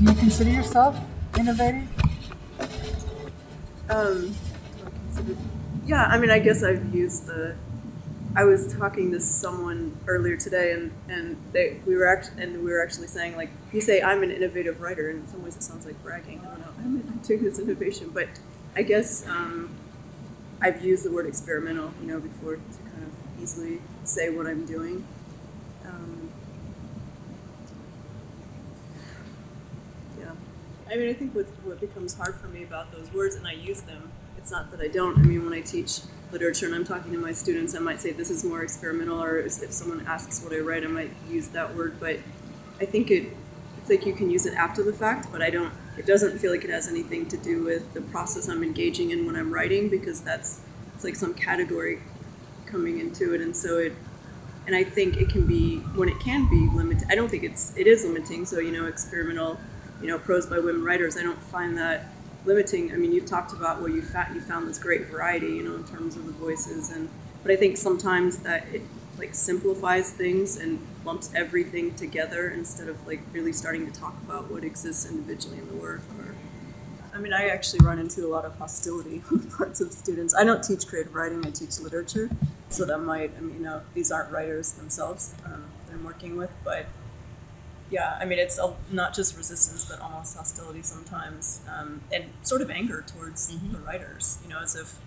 Do you consider yourself innovative? Yeah, I mean, I guess I've used I was talking to someone earlier today, and we were actually saying, like, you say I'm an innovative writer, and in some ways it sounds like bragging. I don't know. I'm doing this innovation, but I guess I've used the word experimental, before to kind of easily say what I'm doing. Yeah, I mean, I think what becomes hard for me about those words, and I use them. It's not that I don't. I mean, when I teach literature and I'm talking to my students, I might say this is more experimental, or if someone asks what I write, I might use that word. But I think it's like you can use it after the fact, but it doesn't feel like it has anything to do with the process I'm engaging in when I'm writing, because it's like some category coming into it. And so and I think it can be, when it can be limited, I don't think it is limiting. So, experimental, prose by women writers, I don't find that limiting. I mean, you've talked about you found this great variety, in terms of the voices, but I think sometimes that it like simplifies things and lumps everything together instead of like really starting to talk about what exists individually in the work. I mean, I actually run into a lot of hostility on the parts of students. I don't teach creative writing; I teach literature, so that might, these aren't writers themselves that I'm working with, but. Yeah, I mean, it's not just resistance, but almost hostility sometimes, and sort of anger towards the writers, as if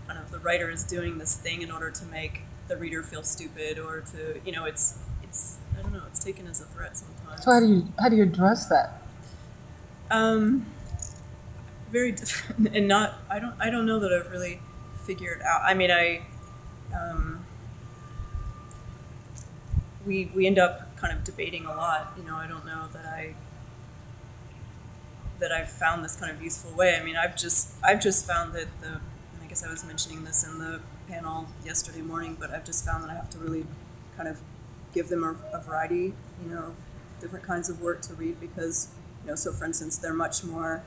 kind of the writer is doing this thing in order to make the reader feel stupid, or to, it's I don't know, it's taken as a threat sometimes. So how do you address that? Very different, and I don't know that I've really figured out. I mean, we end up kind of debating a lot. I don't know that I've found this kind of useful way. I mean, I've just found that and I guess I was mentioning this in the panel yesterday morning, but I've just found that I have to really kind of give them a variety, different kinds of work to read, because, so for instance, they're much more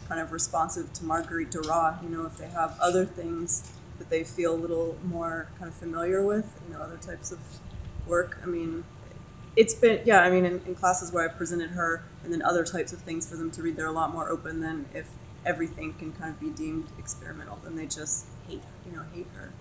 kind of responsive to Marguerite Duras, if they have other things that they feel a little more kind of familiar with, other types of work. I mean, it's been, yeah, I mean, in classes where I presented her and then other types of things for them to read, they're a lot more open than if everything can kind of be deemed experimental, then they just hate her.